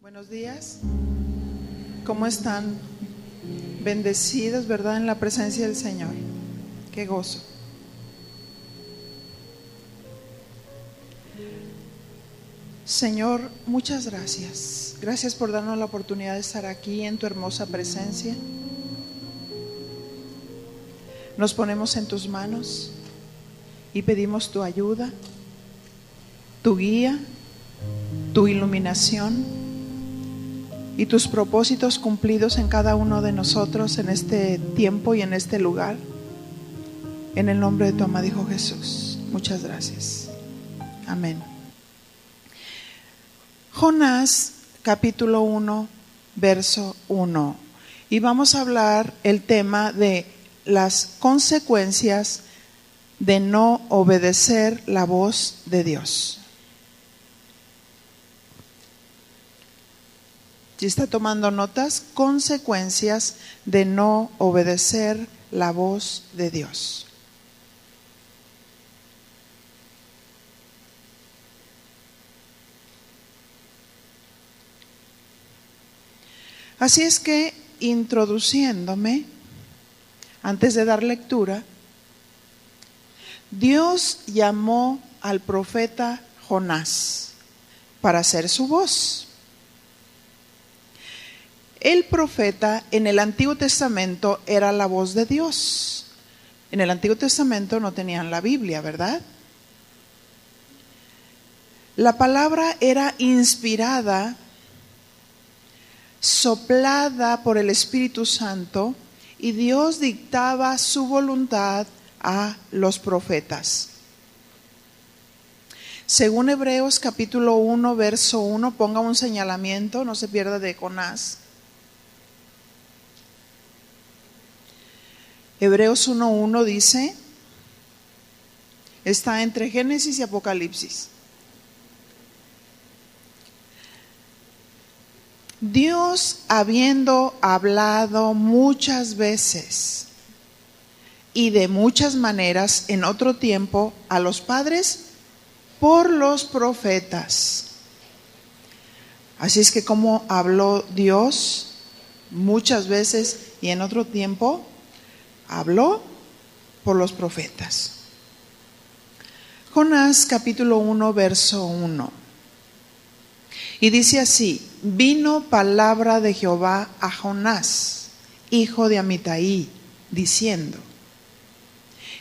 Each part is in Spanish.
Buenos días. ¿Cómo están? Bendecidos, ¿verdad? En la presencia del Señor. Qué gozo. Señor, muchas gracias. Gracias por darnos la oportunidad de estar aquí en tu hermosa presencia. Nos ponemos en tus manos y pedimos tu ayuda, tu guía, tu iluminación y tus propósitos cumplidos en cada uno de nosotros en este tiempo y en este lugar. En el nombre de tu amado Hijo Jesús. Muchas gracias. Amén. Jonás, capítulo 1, verso 1. Y vamos a hablar el tema de las consecuencias de no obedecer la voz de Dios. Si está tomando notas, consecuencias de no obedecer la voz de Dios. Así es que, introduciéndome, antes de dar lectura, Dios llamó al profeta Jonás para ser su voz. El profeta en el Antiguo Testamento era la voz de Dios. En el Antiguo Testamento no tenían la Biblia, ¿verdad? La palabra era inspirada, soplada por el Espíritu Santo, y Dios dictaba su voluntad a los profetas. Según Hebreos capítulo 1, verso 1, ponga un señalamiento, no se pierda de Jonás. Hebreos 1:1 dice, está entre Génesis y Apocalipsis. Dios, habiendo hablado muchas veces y de muchas maneras en otro tiempo a los padres por los profetas. Así es que como habló Dios muchas veces y en otro tiempo, habló por los profetas. Jonás capítulo 1 verso 1. Y dice así: vino palabra de Jehová a Jonás, hijo de Amitai, diciendo.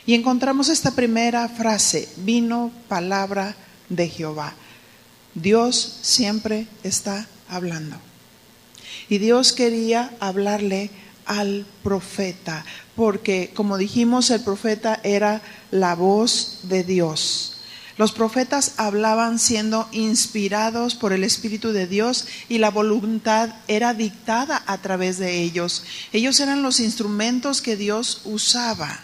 Y encontramos esta primera frase: vino palabra de Jehová. Dios siempre está hablando. Y Dios quería hablarle al profeta, porque como dijimos, el profeta era la voz de Dios. Los profetas hablaban siendo inspirados por el Espíritu de Dios y la voluntad era dictada a través de ellos. Ellos eran los instrumentos que Dios usaba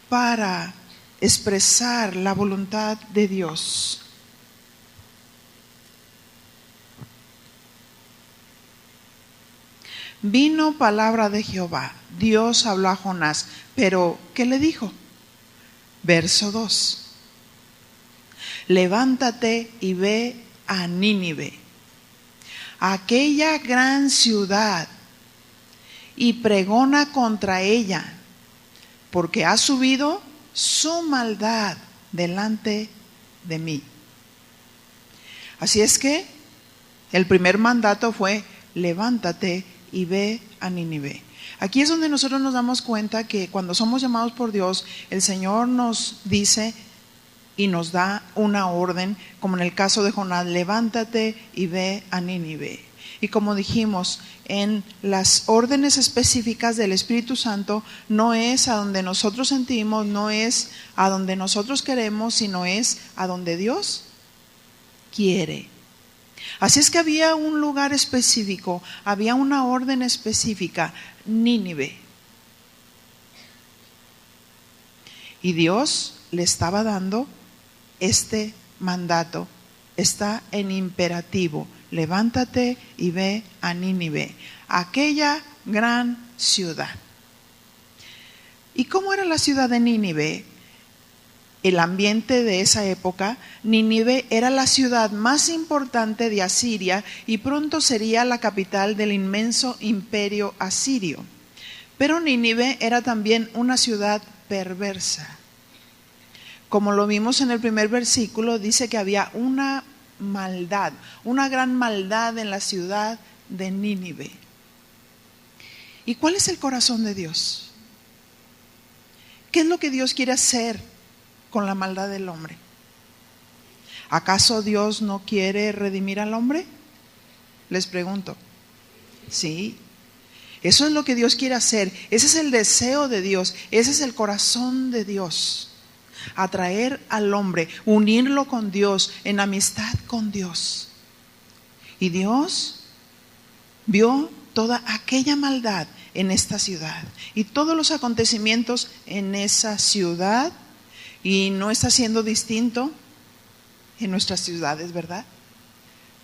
para expresar la voluntad de Dios. Vino palabra de Jehová. Dios habló a Jonás, pero ¿qué le dijo? Verso 2. Levántate y ve a Nínive, aquella gran ciudad, y pregona contra ella, porque ha subido su maldad delante de mí. Así es que el primer mandato fue: levántate y ve a Nínive. Aquí es donde nosotros nos damos cuenta que cuando somos llamados por Dios, el Señor nos dice y nos da una orden, como en el caso de Jonás: levántate y ve a Nínive. Y como dijimos, en las órdenes específicas del Espíritu Santo, no es a donde nosotros sentimos, no es a donde nosotros queremos, sino es a donde Dios quiere. Así es que había un lugar específico, había una orden específica: Nínive. Y Dios le estaba dando este mandato, está en imperativo: levántate y ve a Nínive, aquella gran ciudad. ¿Y cómo era la ciudad de Nínive? el ambiente de esa época, Nínive era la ciudad más importante de Asiria y pronto sería la capital del inmenso imperio asirio. Pero Nínive era también una ciudad perversa. Como lo vimos en el primer versículo, dice que había una maldad, una gran maldad en la ciudad de Nínive. ¿Y cuál es el corazón de Dios? ¿Qué es lo que Dios quiere hacer con la maldad del hombre? ¿Acaso Dios no quiere redimir al hombre? Les pregunto. Sí, eso es lo que Dios quiere hacer. Ese es el deseo de Dios, ese es el corazón de Dios. Atraer al hombre, unirlo con Dios, en amistad con Dios. Y Dios vio toda aquella maldad en esta ciudad y todos los acontecimientos en esa ciudad, y no está siendo distinto en nuestras ciudades, ¿verdad?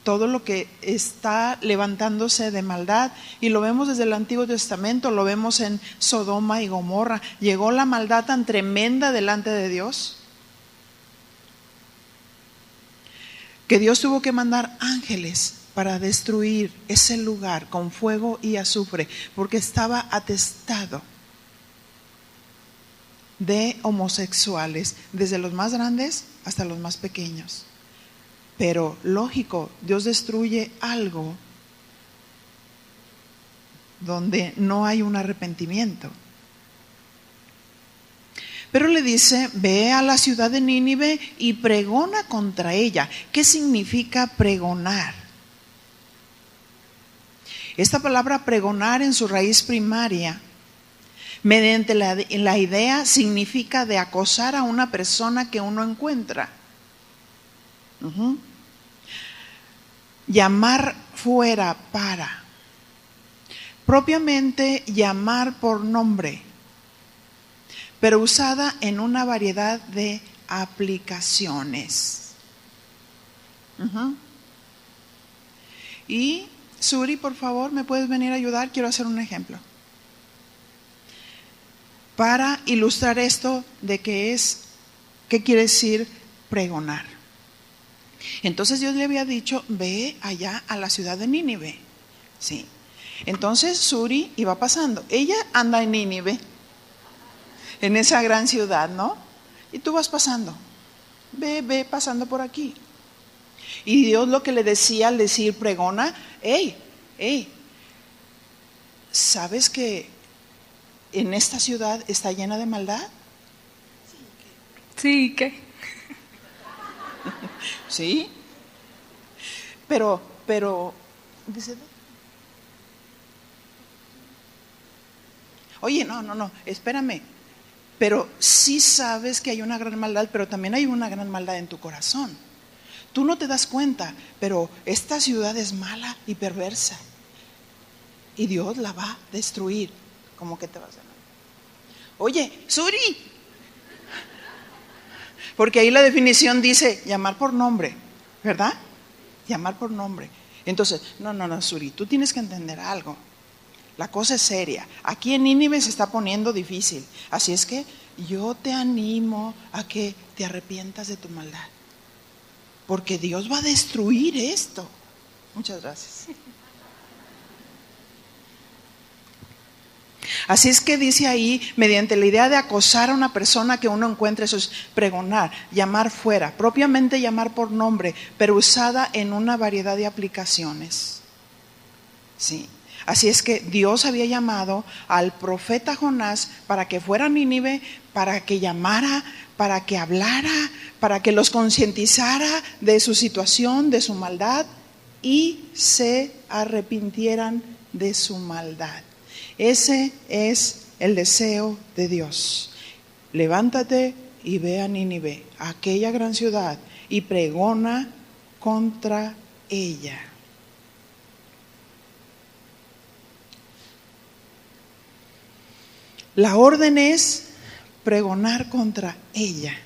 Todo lo que está levantándose de maldad, y lo vemos desde el Antiguo Testamento, lo vemos en Sodoma y Gomorra. Llegó la maldad tan tremenda delante de Dios que Dios tuvo que mandar ángeles para destruir ese lugar con fuego y azufre, porque estaba atestado de homosexuales, desde los más grandes hasta los más pequeños. Pero lógico, Dios destruye algo donde no hay un arrepentimiento. Pero le dice, ve a la ciudad de Nínive y pregona contra ella. ¿Qué significa pregonar? Esta palabra pregonar en su raíz primaria, mediante la idea, significa de acosar a una persona que uno encuentra. Llamar fuera para. Propiamente llamar por nombre, pero usada en una variedad de aplicaciones. Y Suri, por favor, ¿me puedes venir a ayudar? Quiero hacer un ejemplo para ilustrar esto de qué quiere decir pregonar. Entonces Dios le había dicho, ve allá a la ciudad de Nínive. Sí. Entonces Suri iba pasando. Ella anda en Nínive, en esa gran ciudad, ¿no? Y tú vas pasando. Ve pasando por aquí. Y Dios lo que le decía al decir pregona, hey, ¿sabes que en esta ciudad está llena de maldad? Sí, ¿qué? Sí. Pero, dice, oye, no, espérame. Pero sí sabes que hay una gran maldad, pero también hay una gran maldad en tu corazón. Tú no te das cuenta, pero esta ciudad es mala y perversa. Y Dios la va a destruir. ¿Cómo que te vas a llamar? Oye, Suri. Porque ahí la definición dice llamar por nombre, ¿verdad? Llamar por nombre. Entonces, no, Suri, tú tienes que entender algo. La cosa es seria. Aquí en Nínive se está poniendo difícil. Así es que yo te animo a que te arrepientas de tu maldad. Porque Dios va a destruir esto. Muchas gracias. Así es que dice ahí, mediante la idea de acosar a una persona que uno encuentre, eso es pregonar, llamar fuera, propiamente llamar por nombre, pero usada en una variedad de aplicaciones. Sí. Así es que Dios había llamado al profeta Jonás para que fuera a Nínive, para que llamara, para que hablara, para que los concientizara de su situación, de su maldad, y se arrepintieran de su maldad. Ese es el deseo de Dios. Levántate y ve a Nínive, aquella gran ciudad, y pregona contra ella. La orden es pregonar contra ella.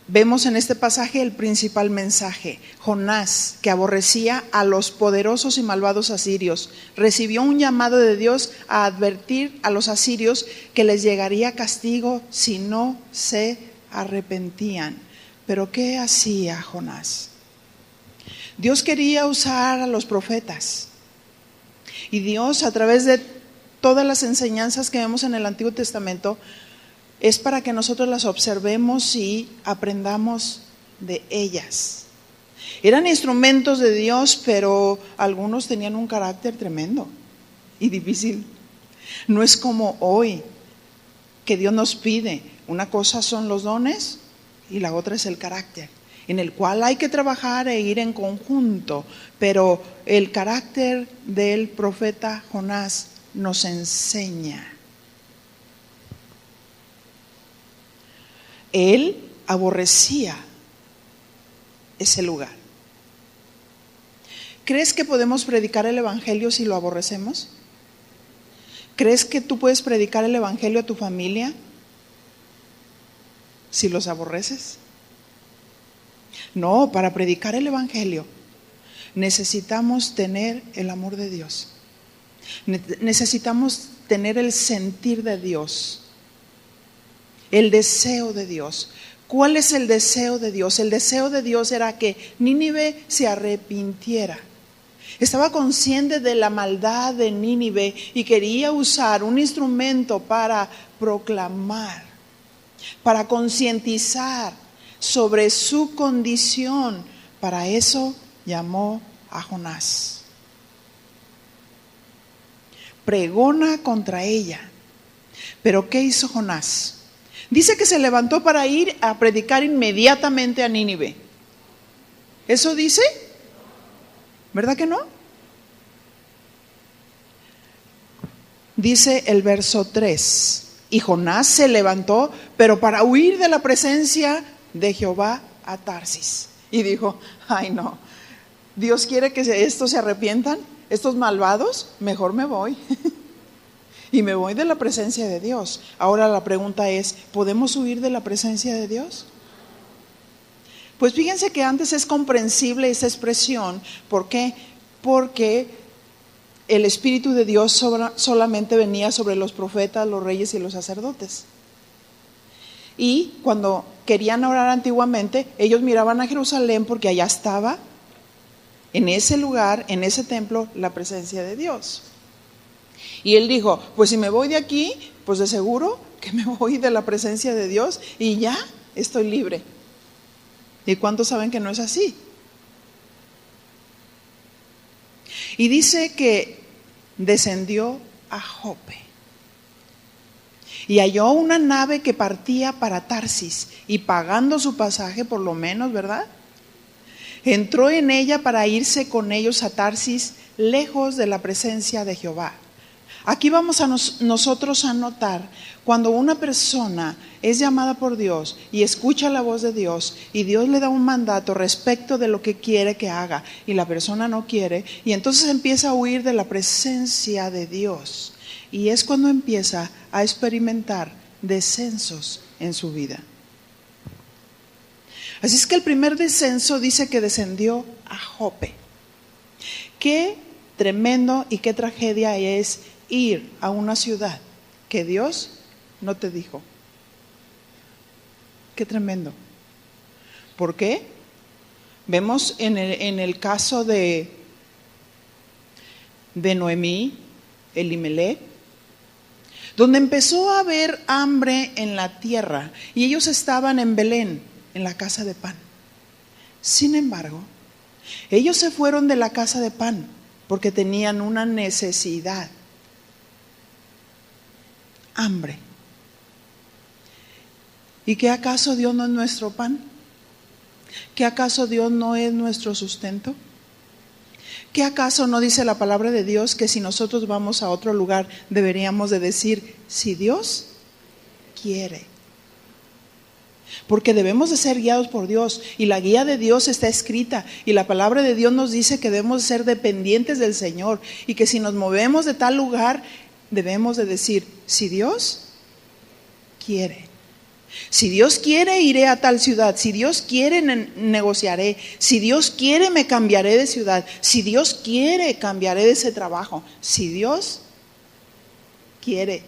vemos en este pasaje el principal mensaje. Jonás, que aborrecía a los poderosos y malvados asirios, recibió un llamado de Dios a advertir a los asirios que les llegaría castigo si no se arrepentían. Pero ¿qué hacía Jonás? Dios quería usar a los profetas. Y Dios, a través de todas las enseñanzas que vemos en el Antiguo Testamento, es para que nosotros las observemos y aprendamos de ellas. Eran instrumentos de Dios, pero algunos tenían un carácter tremendo y difícil. No es como hoy, que Dios nos pide. Una cosa son los dones y la otra es el carácter, en el cual hay que trabajar e ir en conjunto. Pero el carácter del profeta Jonás nos enseña. Él aborrecía ese lugar. ¿Crees que podemos predicar el evangelio si lo aborrecemos? ¿Crees que tú puedes predicar el evangelio a tu familia si los aborreces? No, para predicar el evangelio necesitamos tener el amor de Dios. Necesitamos tener el sentir de Dios. El deseo de Dios. ¿Cuál es el deseo de Dios? El deseo de Dios era que Nínive se arrepintiera. Estaba consciente de la maldad de Nínive y quería usar un instrumento para proclamar, para concientizar sobre su condición. Para eso llamó a Jonás. Pregona contra ella. ¿Pero qué hizo Jonás? Dice que se levantó para ir a predicar inmediatamente a Nínive. ¿Eso dice? ¿Verdad que no? Dice el verso 3. Y Jonás se levantó, pero para huir de la presencia de Jehová a Tarsis. Y dijo, ay no, Dios quiere que estos se arrepientan, estos malvados, mejor me voy. Y me voy de la presencia de Dios. Ahora la pregunta es, ¿podemos huir de la presencia de Dios? Pues fíjense que antes es comprensible esa expresión. ¿Por qué? Porque el Espíritu de Dios solamente venía sobre los profetas, los reyes y los sacerdotes. Y cuando querían orar antiguamente, ellos miraban a Jerusalén porque allá estaba, en ese lugar, en ese templo, la presencia de Dios. Y él dijo, pues si me voy de aquí, pues de seguro que me voy de la presencia de Dios y ya estoy libre. ¿Y cuántos saben que no es así? Y dice que descendió a Jope y halló una nave que partía para Tarsis, y pagando su pasaje por lo menos, ¿verdad? Entró en ella para irse con ellos a Tarsis, lejos de la presencia de Jehová. Aquí vamos a nosotros a notar cuando una persona es llamada por Dios y escucha la voz de Dios y Dios le da un mandato respecto de lo que quiere que haga y la persona no quiere, y entonces empieza a huir de la presencia de Dios, y es cuando empieza a experimentar descensos en su vida. Así es que el primer descenso dice que descendió a Jope. Qué tremendo y qué tragedia es ir a una ciudad que Dios no te dijo. Qué tremendo. ¿Por qué? Vemos en el caso de Noemí, Elimelech, donde empezó a haber hambre en la tierra y ellos estaban en Belén, en la casa de pan. Sin embargo, ellos se fueron de la casa de pan porque tenían una necesidad. Hambre. ¿Y qué acaso Dios no es nuestro pan? ¿Qué acaso Dios no es nuestro sustento? ¿Qué acaso no dice la palabra de Dios que si nosotros vamos a otro lugar deberíamos de decir, si Dios quiere? Porque debemos de ser guiados por Dios, y la guía de Dios está escrita, y la palabra de Dios nos dice que debemos de ser dependientes del Señor, y que si nos movemos de tal lugar debemos de decir, si Dios quiere. Si Dios quiere, iré a tal ciudad. Si Dios quiere, negociaré. Si Dios quiere, me cambiaré de ciudad. Si Dios quiere, cambiaré de ese trabajo. Si Dios quiere.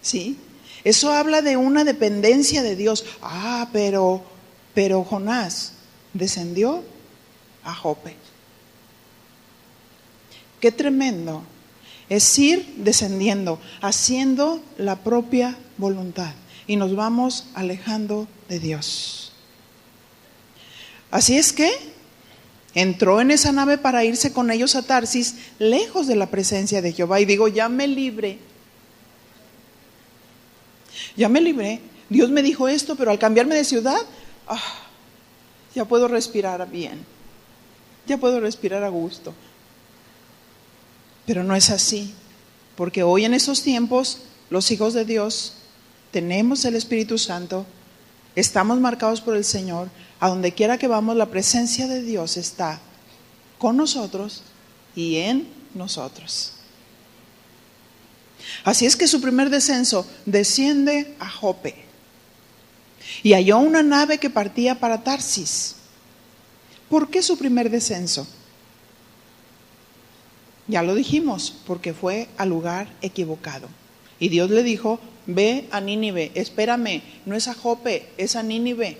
¿Sí? Eso habla de una dependencia de Dios. Pero Jonás descendió a Jope. Qué tremendo es ir descendiendo, haciendo la propia voluntad, y nos vamos alejando de Dios. Así es que entró en esa nave para irse con ellos a Tarsis, lejos de la presencia de Jehová, y digo, ya me libré. Dios me dijo esto, pero al cambiarme de ciudad, ya puedo respirar bien, ya puedo respirar a gusto. Pero no es así, porque hoy en esos tiempos, los hijos de Dios, tenemos el Espíritu Santo, estamos marcados por el Señor, a donde quiera que vamos, la presencia de Dios está con nosotros y en nosotros. Así es que su primer descenso, desciende a Jope y halló una nave que partía para Tarsis. ¿Por qué su primer descenso? Ya lo dijimos, porque fue al lugar equivocado. Y Dios le dijo, ve a Nínive, espérame, no es a Jope, es a Nínive.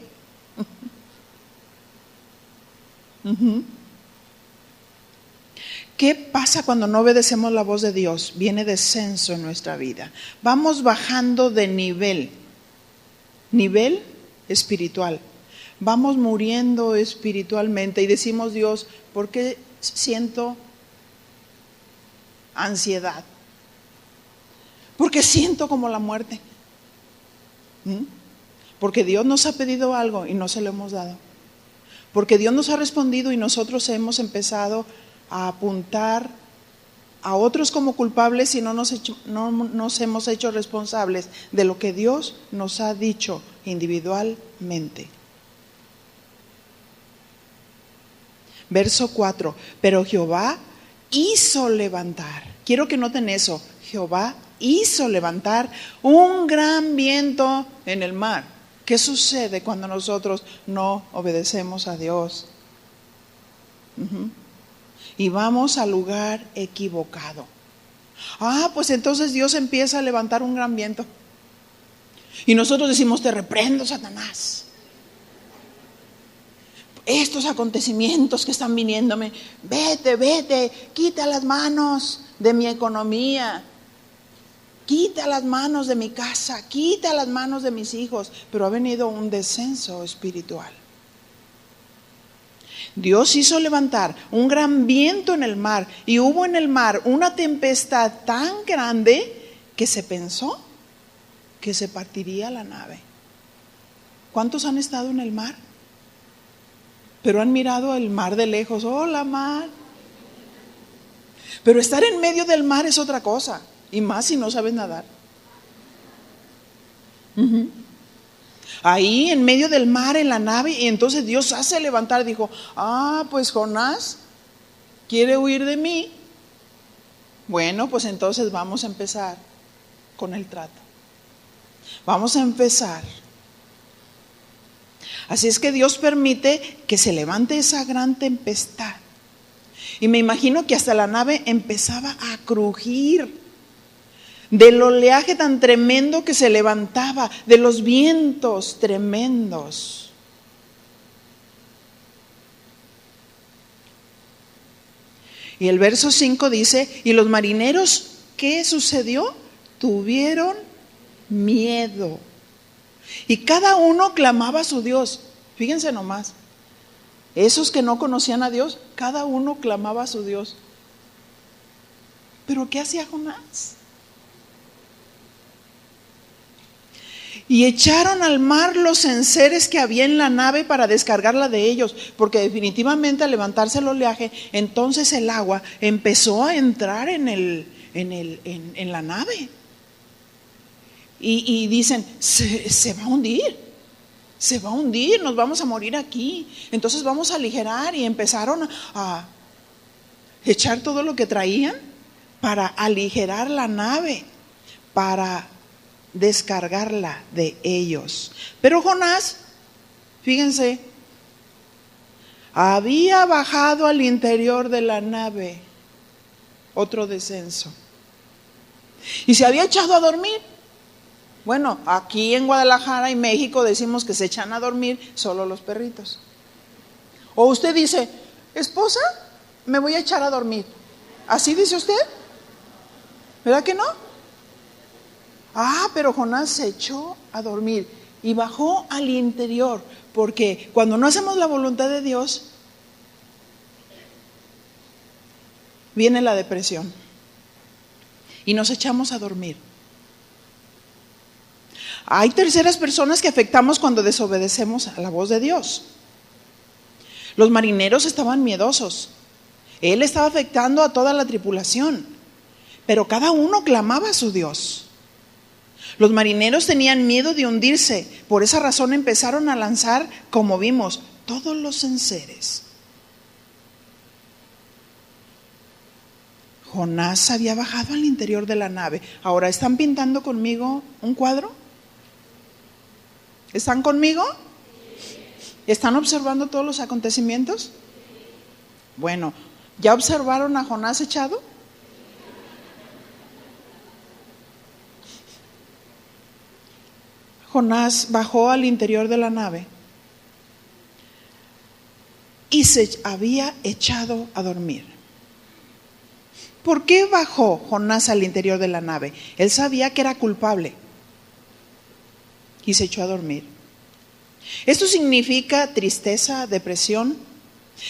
¿Qué pasa cuando no obedecemos la voz de Dios? Viene descenso en nuestra vida. Vamos bajando de nivel espiritual. Vamos muriendo espiritualmente y decimos, Dios, ¿por qué siento ansiedad? Porque siento como la muerte. Porque Dios nos ha pedido algo y no se lo hemos dado. Porque Dios nos ha respondido y nosotros hemos empezado a apuntar a otros como culpables y no nos hemos hecho responsables de lo que Dios nos ha dicho individualmente. Verso 4, pero Jehová hizo levantar, quiero que noten eso, Jehová hizo levantar un gran viento en el mar. ¿Qué sucede cuando nosotros no obedecemos a Dios? Y vamos al lugar equivocado. Pues entonces Dios empieza a levantar un gran viento. Y nosotros decimos, te reprendo, Satanás. Estos acontecimientos que están viniéndome, vete, quita las manos de mi economía, quita las manos de mi casa, quita las manos de mis hijos. Pero ha venido un descenso espiritual. Dios hizo levantar un gran viento en el mar, y hubo en el mar una tempestad tan grande que se pensó que se partiría la nave. ¿Cuántos han estado en el mar? Pero han mirado el mar de lejos. ¡Hola, mar! Pero estar en medio del mar es otra cosa, y más si no sabes nadar. Ahí en medio del mar, en la nave, y entonces Dios hace levantar, dijo, pues Jonás quiere huir de mí. Bueno, pues entonces vamos a empezar con el trato. Vamos a empezar. Así es que Dios permite que se levante esa gran tempestad. Y me imagino que hasta la nave empezaba a crujir del oleaje tan tremendo que se levantaba, de los vientos tremendos. Y el verso 5 dice, y los marineros, ¿qué sucedió? Tuvieron miedo. Y cada uno clamaba a su Dios. Fíjense nomás, esos que no conocían a Dios, cada uno clamaba a su Dios. ¿Pero qué hacía Jonás? Y echaron al mar los enseres que había en la nave para descargarla de ellos, porque definitivamente al levantarse el oleaje, entonces el agua empezó a entrar en la nave. Y dicen, se va a hundir, nos vamos a morir aquí. Entonces vamos a aligerar, y empezaron a echar todo lo que traían para aligerar la nave, para descargarla de ellos. Pero Jonás, fíjense, había bajado al interior de la nave, otro descenso, y se había echado a dormir. Bueno, aquí en Guadalajara y México decimos que se echan a dormir solo los perritos. O usted dice, esposa, me voy a echar a dormir. ¿Así dice usted? ¿Verdad que no? Pero Jonás se echó a dormir y bajó al interior, porque cuando no hacemos la voluntad de Dios, viene la depresión y nos echamos a dormir. Hay terceras personas que afectamos cuando desobedecemos a la voz de Dios. Los marineros estaban miedosos. Él estaba afectando a toda la tripulación, pero cada uno clamaba a su Dios. Los marineros tenían miedo de hundirse, por esa razón empezaron a lanzar, como vimos, todos los enseres. Jonás había bajado al interior de la nave. Ahora, ¿están pintando conmigo un cuadro? ¿Están conmigo? ¿Están observando todos los acontecimientos? Bueno, ¿ya observaron a Jonás echado? Jonás bajó al interior de la nave y se había echado a dormir. ¿Por qué bajó Jonás al interior de la nave? Él sabía que era culpable y se echó a dormir. Esto significa tristeza, depresión.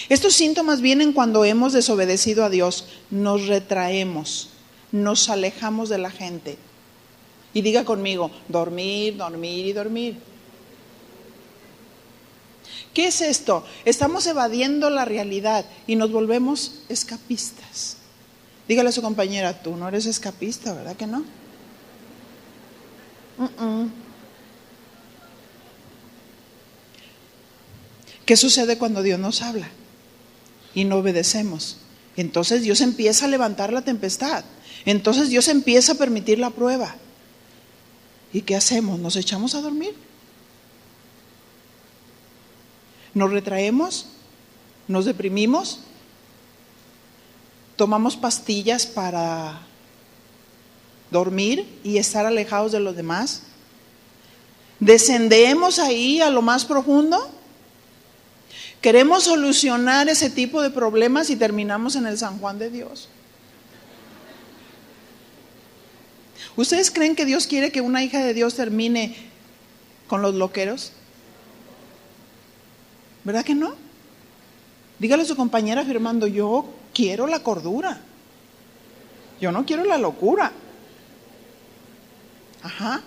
Estos síntomas vienen cuando hemos desobedecido a Dios. Nos retraemos, nos alejamos de la gente. Y diga conmigo, dormir, dormir y dormir. ¿Qué es esto? Estamos evadiendo la realidad y nos volvemos escapistas. Dígale a su compañera, tú no eres escapista, ¿verdad que no? ¿Qué sucede cuando Dios nos habla y no obedecemos? Entonces Dios empieza a levantar la tempestad. Entonces Dios empieza a permitir la prueba. ¿Y qué hacemos? ¿Nos echamos a dormir? ¿Nos retraemos? ¿Nos deprimimos? ¿Tomamos pastillas para dormir y estar alejados de los demás? ¿Descendemos ahí a lo más profundo? ¿Queremos solucionar ese tipo de problemas y terminamos en el San Juan de Dios? ¿Ustedes creen que Dios quiere que una hija de Dios termine con los loqueros? ¿Verdad que no? Dígale a su compañera afirmando, yo quiero la cordura. Yo no quiero la locura. Ajá.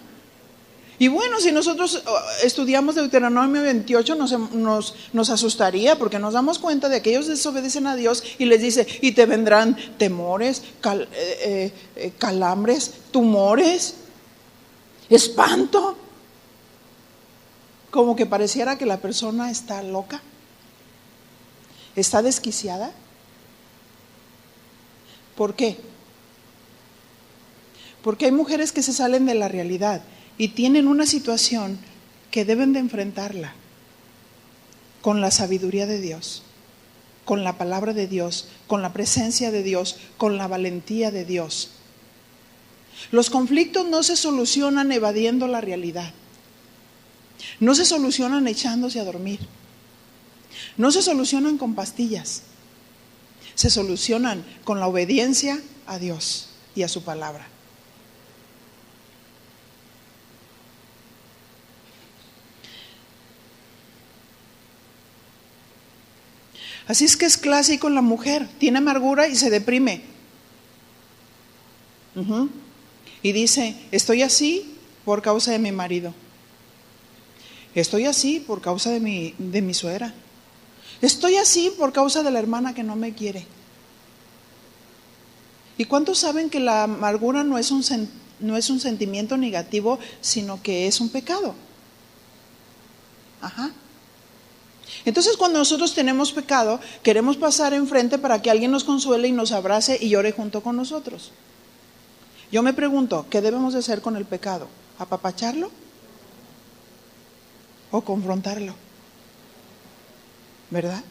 Y bueno, si nosotros estudiamos Deuteronomio 28 nos asustaría, porque nos damos cuenta de que ellos desobedecen a Dios y les dice, y te vendrán temores, calambres, tumores, espanto. Como que pareciera que la persona está loca, está desquiciada. ¿Por qué? Porque hay mujeres que se salen de la realidad y tienen una situación que deben de enfrentarla con la sabiduría de Dios, con la palabra de Dios, con la presencia de Dios, con la valentía de Dios. Los conflictos no se solucionan evadiendo la realidad, no se solucionan echándose a dormir, no se solucionan con pastillas, se solucionan con la obediencia a Dios y a su palabra. Así es que es clásico en la mujer, tiene amargura y se deprime. Y dice, estoy así por causa de mi marido. Estoy así por causa de mi suegra. Estoy así por causa de la hermana que no me quiere. ¿Y cuántos saben que la amargura no es un sentimiento negativo, sino que es un pecado? Ajá. Entonces, cuando nosotros tenemos pecado, queremos pasar enfrente para que alguien nos consuele y nos abrace y llore junto con nosotros. Yo me pregunto, ¿qué debemos de hacer con el pecado? ¿Apapacharlo o confrontarlo? ¿Verdad?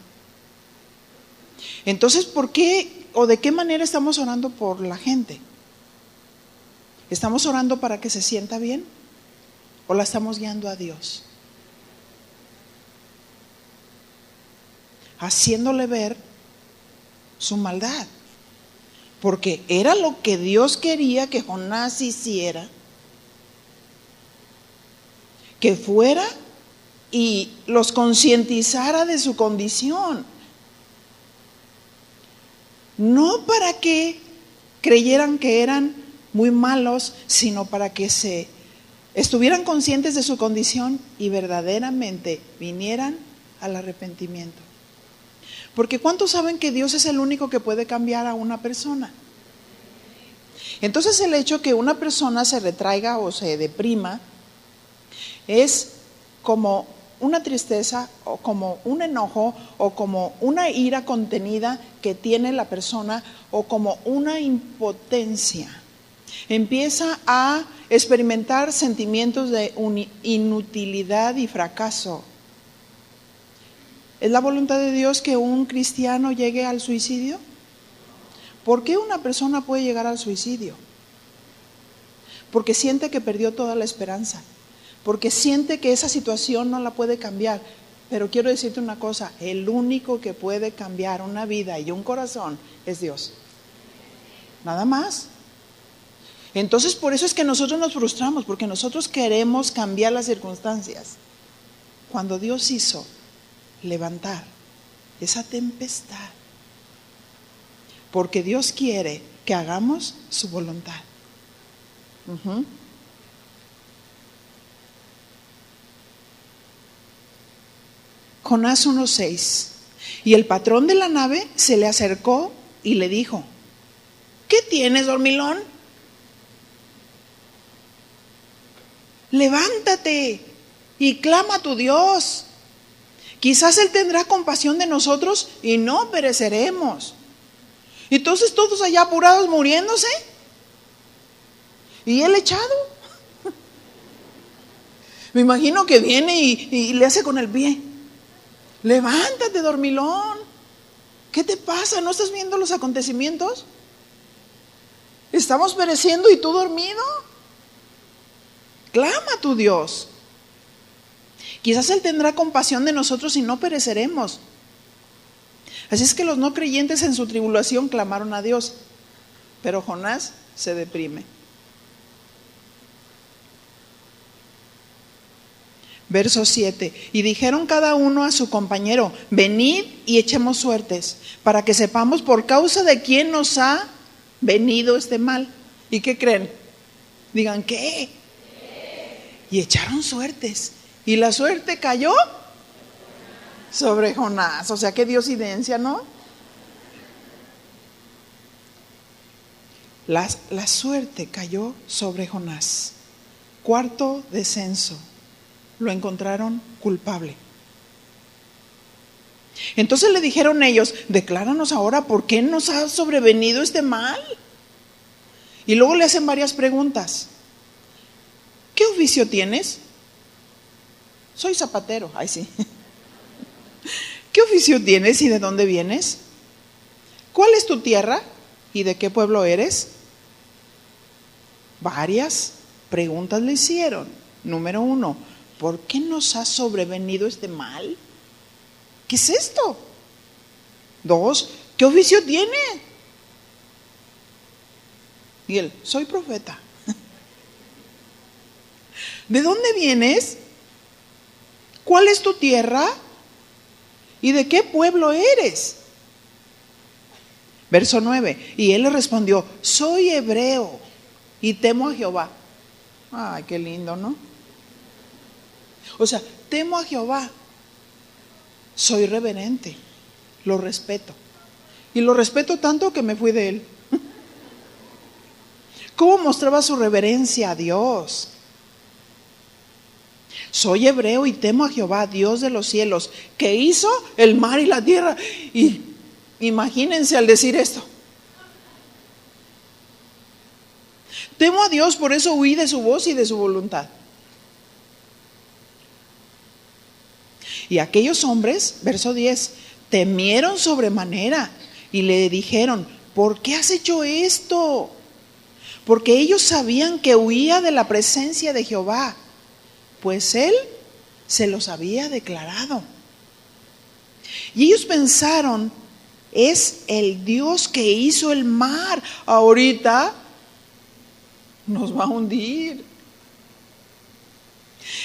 Entonces, ¿por qué o de qué manera estamos orando por la gente? ¿Estamos orando para que se sienta bien o la estamos guiando a Dios? Haciéndole ver su maldad, porque era lo que Dios quería que Jonás hiciera, que fuera y los concientizara de su condición, no para que creyeran que eran muy malos, sino para que estuvieran conscientes de su condición y verdaderamente vinieran al arrepentimiento. Porque ¿cuántos saben que Dios es el único que puede cambiar a una persona? Entonces el hecho que una persona se retraiga o se deprima es como una tristeza o como un enojo o como una ira contenida que tiene la persona o como una impotencia. Empieza a experimentar sentimientos de inutilidad y fracaso. ¿Es la voluntad de Dios que un cristiano llegue al suicidio? ¿Por qué una persona puede llegar al suicidio? Porque siente que perdió toda la esperanza, porque siente que esa situación no la puede cambiar. Pero quiero decirte una cosa, el único que puede cambiar una vida y un corazón es Dios. Nada más. Entonces por eso es que nosotros nos frustramos, porque nosotros queremos cambiar las circunstancias. Cuando Dios hizo levantar esa tempestad, porque Dios quiere que hagamos su voluntad. Jonás 1:6. Y el patrón de la nave se le acercó y le dijo: ¿qué tienes, dormilón? Levántate y clama a tu Dios. Quizás Él tendrá compasión de nosotros y no pereceremos. Entonces todos allá apurados muriéndose y Él echado. Me imagino que viene y le hace con el pie: levántate, dormilón. ¿Qué te pasa? ¿No estás viendo los acontecimientos? Estamos pereciendo y tú dormido. Clama a tu Dios. Quizás Él tendrá compasión de nosotros y no pereceremos. Así es que los no creyentes en su tribulación clamaron a Dios, pero Jonás se deprime. Verso 7. Y dijeron cada uno a su compañero: venid y echemos suertes, para que sepamos por causa de quién nos ha venido este mal. ¿Y qué creen? Digan, ¿qué? Y echaron suertes. Y la suerte cayó sobre Jonás. O sea, qué diosidencia, ¿no? La suerte cayó sobre Jonás. Cuarto descenso. Lo encontraron culpable. Entonces le dijeron ellos: decláranos ahora por qué nos ha sobrevenido este mal. Y luego le hacen varias preguntas. ¿Qué oficio tienes? Soy zapatero. Ay, sí. ¿Qué oficio tienes y de dónde vienes? ¿Cuál es tu tierra y de qué pueblo eres? Varias preguntas le hicieron. Número 1, ¿por qué nos ha sobrevenido este mal? ¿Qué es esto? 2, ¿qué oficio tiene? Y él: soy profeta. ¿De dónde vienes? ¿Cuál es tu tierra? ¿Y de qué pueblo eres? Verso 9. Y él le respondió: soy hebreo y temo a Jehová. Ay, qué lindo, ¿no? O sea, temo a Jehová. Soy reverente. Lo respeto. Y lo respeto tanto que me fui de él. ¿Cómo mostraba su reverencia a Dios? Soy hebreo y temo a Jehová, Dios de los cielos, que hizo el mar y la tierra. Y imagínense al decir esto. Temo a Dios, por eso huí de su voz y de su voluntad. Y aquellos hombres, verso 10, temieron sobremanera y le dijeron: ¿por qué has hecho esto? Porque ellos sabían que huía de la presencia de Jehová, pues él se los había declarado. Y ellos pensaron: es el Dios que hizo el mar, ahorita nos va a hundir.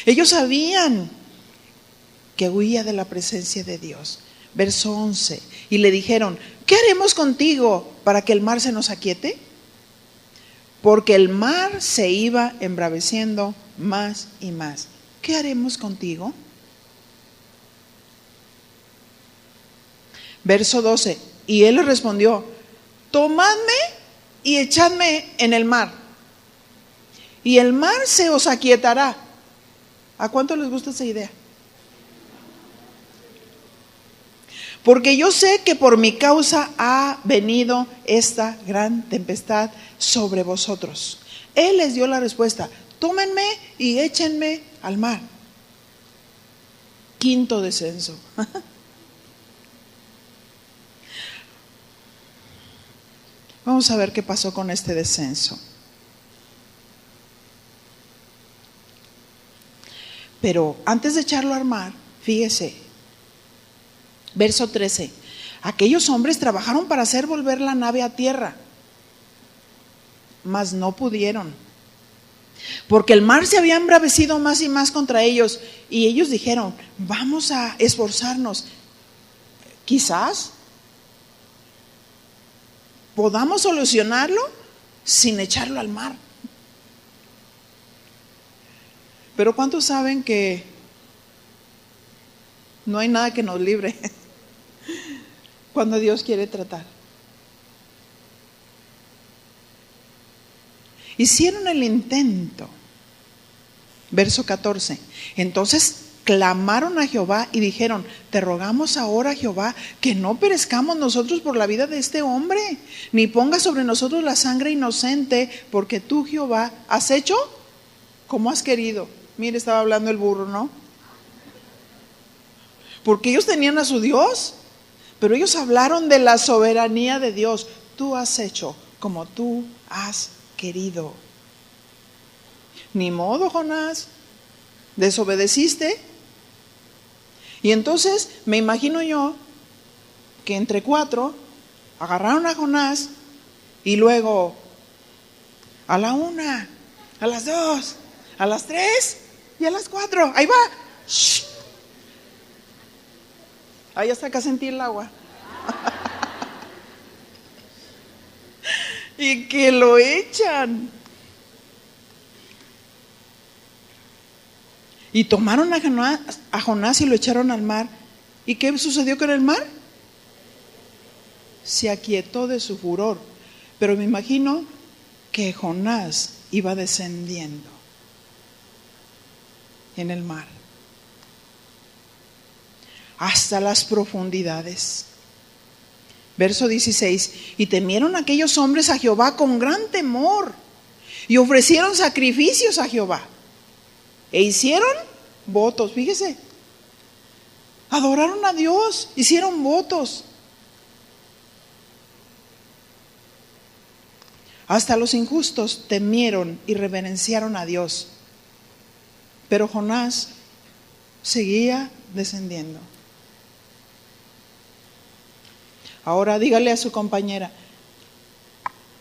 Ellos sabían que huía de la presencia de Dios. Verso 11, y le dijeron: ¿qué haremos contigo para que el mar se nos aquiete? Porque el mar se iba embraveciendo más y más. ¿Qué haremos contigo? Verso 12, y él le respondió: tomadme y echadme en el mar, y el mar se os aquietará. ¿A cuánto les gusta esa idea? Porque yo sé que por mi causa ha venido esta gran tempestad sobre vosotros. Él les dio la respuesta: tómenme y échenme al mar. Quinto descenso. Vamos a ver qué pasó con este descenso. Pero antes de echarlo al mar, fíjese, verso 13, aquellos hombres trabajaron para hacer volver la nave a tierra, mas no pudieron, porque el mar se había embravecido más y más contra ellos, y ellos dijeron: vamos a esforzarnos, quizás podamos solucionarlo sin echarlo al mar. Pero ¿cuántos saben que no hay nada que nos libre cuando Dios quiere tratar? Hicieron el intento. Verso 14. Entonces clamaron a Jehová y dijeron: te rogamos ahora, Jehová, que no perezcamos nosotros por la vida de este hombre, ni pongas sobre nosotros la sangre inocente, porque tú, Jehová, has hecho como has querido. Mire, estaba hablando el burro, ¿no? Porque ellos tenían a su Dios, pero ellos hablaron de la soberanía de Dios. Tú has hecho como tú has querido. Ni modo, Jonás, desobedeciste. Y entonces me imagino yo que entre 4 agarraron a Jonás y luego a la 1, a las 2, a las 3 y a las 4. Ahí va. Shh. Ahí hasta acá sentí el agua. Y que lo echan. Y tomaron a Jonás y lo echaron al mar. ¿Y qué sucedió con el mar? Se aquietó de su furor. Pero me imagino que Jonás iba descendiendo en el mar hasta las profundidades. Verso 16, y temieron aquellos hombres a Jehová con gran temor, y ofrecieron sacrificios a Jehová, e hicieron votos. Fíjese, adoraron a Dios, hicieron votos. Hasta los injustos temieron y reverenciaron a Dios, pero Jonás seguía descendiendo. Ahora dígale a su compañera: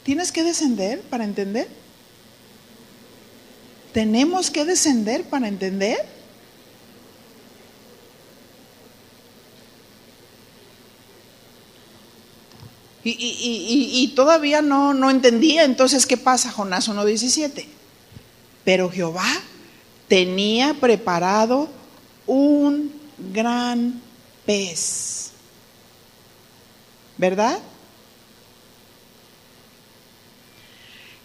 ¿tienes que descender para entender? ¿Tenemos que descender para entender? Y todavía no entendía. Entonces, ¿qué pasa? Jonás 1:17. Pero Jehová tenía preparado un gran pez, ¿verdad?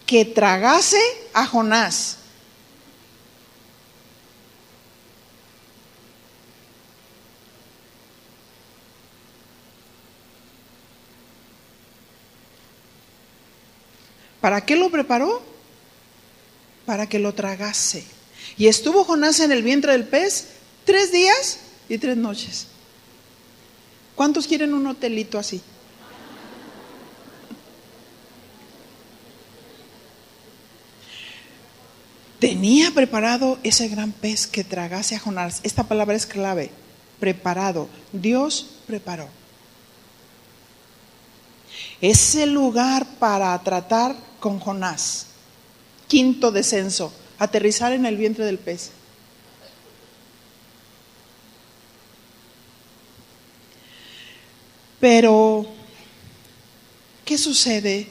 Que tragase a Jonás. ¿Para qué lo preparó? para que lo tragase. Y estuvo Jonás en el vientre del pez 3 días y 3 noches. ¿Cuántos quieren un hotelito así? Tenía preparado ese gran pez que tragase a Jonás. Esta palabra es clave. Preparado. Dios preparó. Ese lugar para tratar con Jonás. 5º descenso. Aterrizar en el vientre del pez. Pero, ¿qué sucede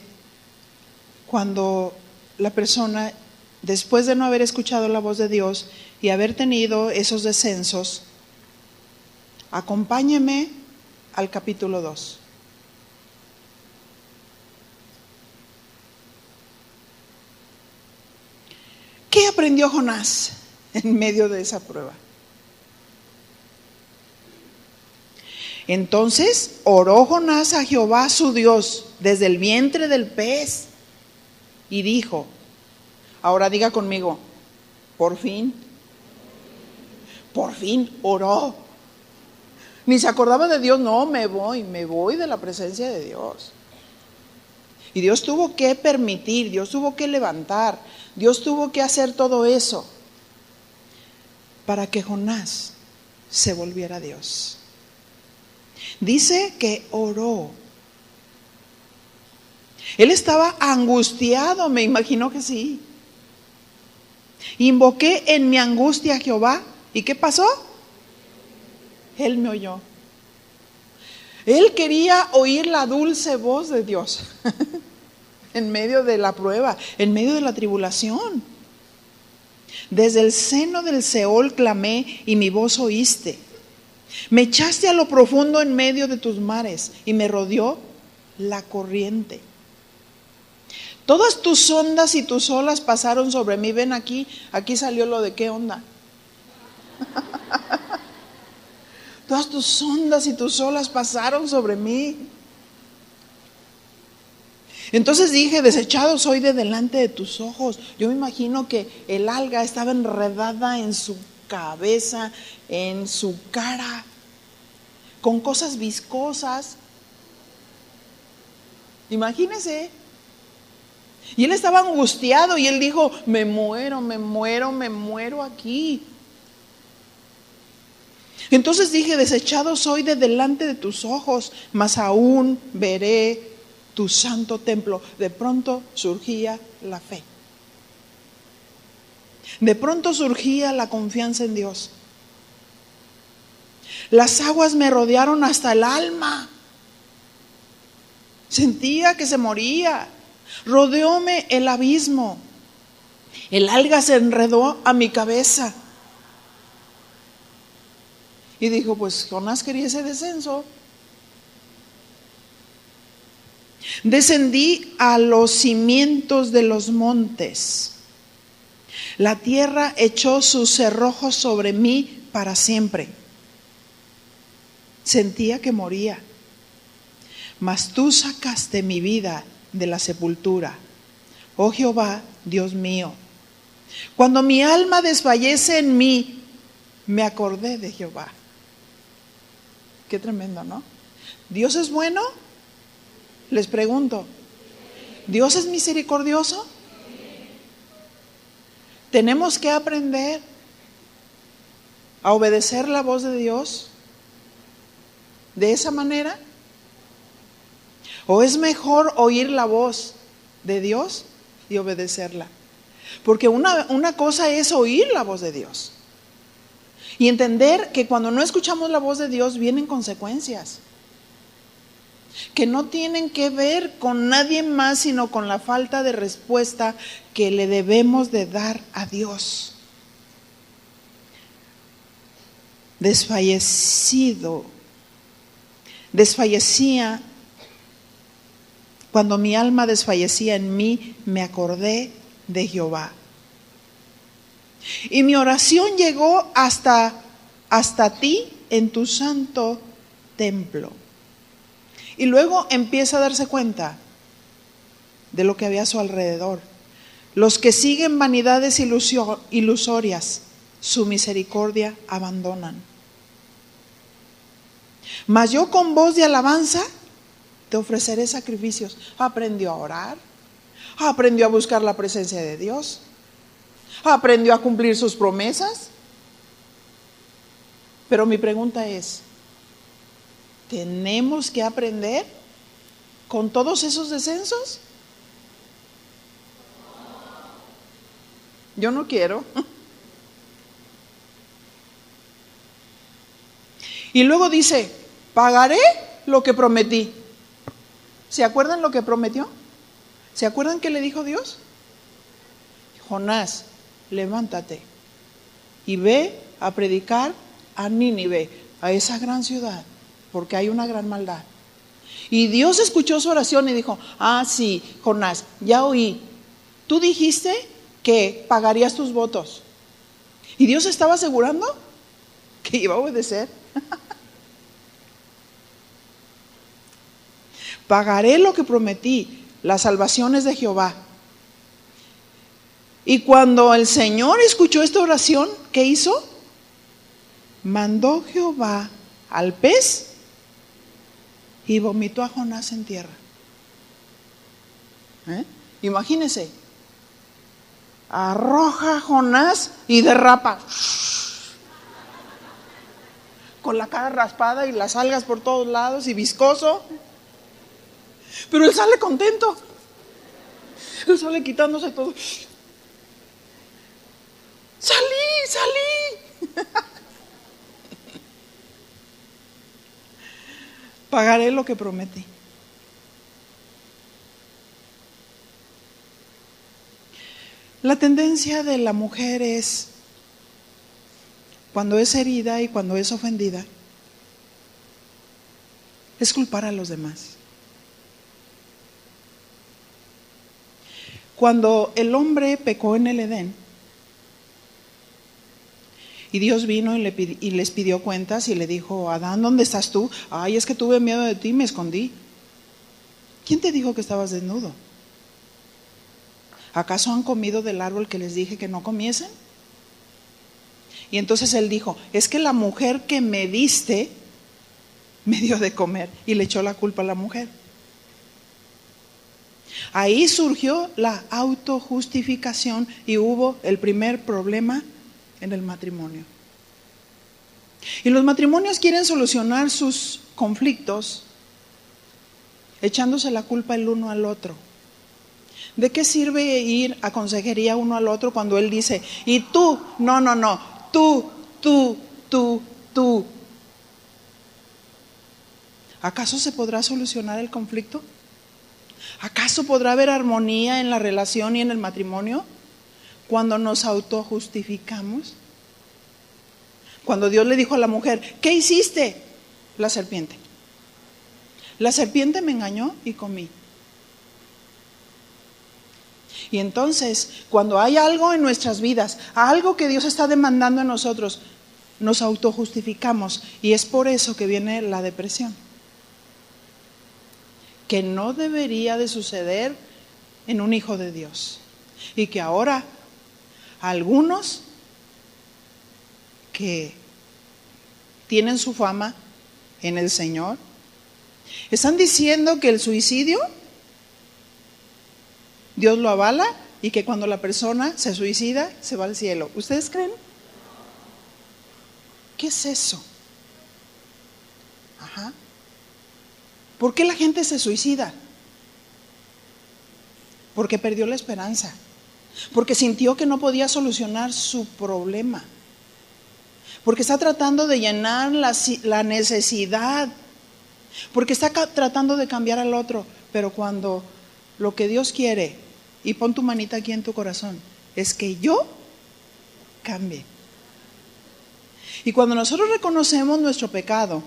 cuando la persona, después de no haber escuchado la voz de Dios y haber tenido esos descensos? Acompáñeme al capítulo 2. ¿Qué aprendió Jonás en medio de esa prueba? Entonces oró Jonás a Jehová su Dios desde el vientre del pez y dijo, ahora diga conmigo, por fin oró. Ni se acordaba de Dios, no, me voy de la presencia de Dios. Y Dios tuvo que permitir, Dios tuvo que levantar, Dios tuvo que hacer todo eso para que Jonás se volviera a Dios. Dice que oró. Él estaba angustiado, me imagino que sí. Invoqué en mi angustia a Jehová. ¿Y qué pasó? Él me oyó. Él quería oír la dulce voz de Dios en medio de la prueba, en medio de la tribulación. Desde el seno del Seol clamé y mi voz oíste. Me echaste a lo profundo en medio de tus mares y me rodeó la corriente. Todas tus ondas y tus olas pasaron sobre mí. Ven aquí salió lo de qué onda. Todas tus ondas y tus olas pasaron sobre mí. Entonces dije, desechado soy de delante de tus ojos. Yo me imagino que el alga estaba enredada en su cabeza, en su cara, con cosas viscosas. Imagínese. Y él estaba angustiado y él dijo, me muero aquí. Entonces dije, desechado soy de delante de tus ojos, mas aún veré tu santo templo. De pronto surgía la fe. De pronto surgía la confianza en Dios. Las aguas me rodearon hasta el alma. Sentía que se moría. Rodeóme el abismo. El alga se enredó a mi cabeza. Y dijo, pues Jonás quería ese descenso. Descendí a los cimientos de los montes. La tierra echó sus cerrojos sobre mí para siempre. Sentía que moría. Mas tú sacaste mi vida de la sepultura. Oh Jehová, Dios mío. Cuando mi alma desfallece en mí, me acordé de Jehová. Qué tremendo, ¿no? ¿Dios es bueno? Les pregunto. ¿Dios es misericordioso? ¿Tenemos que aprender a obedecer la voz de Dios de esa manera? ¿O es mejor oír la voz de Dios y obedecerla? Porque una cosa es oír la voz de Dios y entender que cuando no escuchamos la voz de Dios vienen consecuencias que no tienen que ver con nadie más, sino con la falta de respuesta que le debemos de dar a Dios. Desfallecía, cuando mi alma desfallecía en mí, me acordé de Jehová. Y mi oración llegó hasta ti en tu santo templo. Y luego empieza a darse cuenta de lo que había a su alrededor. Los que siguen vanidades ilusorias, su misericordia abandonan. Mas yo con voz de alabanza te ofreceré sacrificios. Aprendió a orar, aprendió a buscar la presencia de Dios, aprendió a cumplir sus promesas. Pero mi pregunta es, ¿tenemos que aprender con todos esos descensos? Yo no quiero. Y luego dice, pagaré lo que prometí. ¿Se acuerdan lo que prometió? ¿Se acuerdan qué le dijo Dios? Jonás, levántate y ve a predicar a Nínive, a esa gran ciudad, porque hay una gran maldad. Y Dios escuchó su oración y dijo, sí, Jonás, ya oí, tú dijiste que pagarías tus votos. Y Dios estaba asegurando que iba a obedecer. Pagaré lo que prometí, las salvaciones de Jehová. Y cuando el Señor escuchó esta oración, ¿qué hizo? Mandó Jehová al pez y vomitó a Jonás en tierra. Imagínense, arroja a Jonás y derrapa, con la cara raspada y las algas por todos lados y viscoso. Pero él sale contento, él sale quitándose todo. Salí. Pagaré lo que prometí. La tendencia de la mujer es, cuando es herida y cuando es ofendida, es culpar a los demás. Cuando el hombre pecó en el Edén y Dios vino y les pidió cuentas y le dijo, Adán, ¿dónde estás tú? Ay, es que tuve miedo de ti y me escondí. ¿Quién te dijo que estabas desnudo? ¿Acaso han comido del árbol que les dije que no comiesen? Y entonces él dijo, es que la mujer que me diste me dio de comer, y le echó la culpa a la mujer. Ahí surgió la autojustificación y hubo el primer problema en el matrimonio. Y los matrimonios quieren solucionar sus conflictos echándose la culpa el uno al otro. ¿De qué sirve ir a consejería uno al otro cuando él dice, y tú, no, tú? ¿Acaso se podrá solucionar el conflicto? ¿Acaso podrá haber armonía en la relación y en el matrimonio cuando nos autojustificamos? Cuando Dios le dijo a la mujer, ¿qué hiciste? La serpiente. La serpiente me engañó y comí. Y entonces, cuando hay algo en nuestras vidas, algo que Dios está demandando en nosotros, nos autojustificamos, y es por eso que viene la depresión, que no debería de suceder en un hijo de Dios, y que ahora algunos que tienen su fama en el Señor están diciendo que el suicidio Dios lo avala y que cuando la persona se suicida se va al cielo. ¿Ustedes creen? ¿Qué es eso? ¿Por qué la gente se suicida? Porque perdió la esperanza, porque sintió que no podía solucionar su problema, porque está tratando de llenar la necesidad, porque está tratando de cambiar al otro. Pero cuando lo que Dios quiere, y pon tu manita aquí en tu corazón, es que yo cambie. Y cuando nosotros reconocemos nuestro pecado,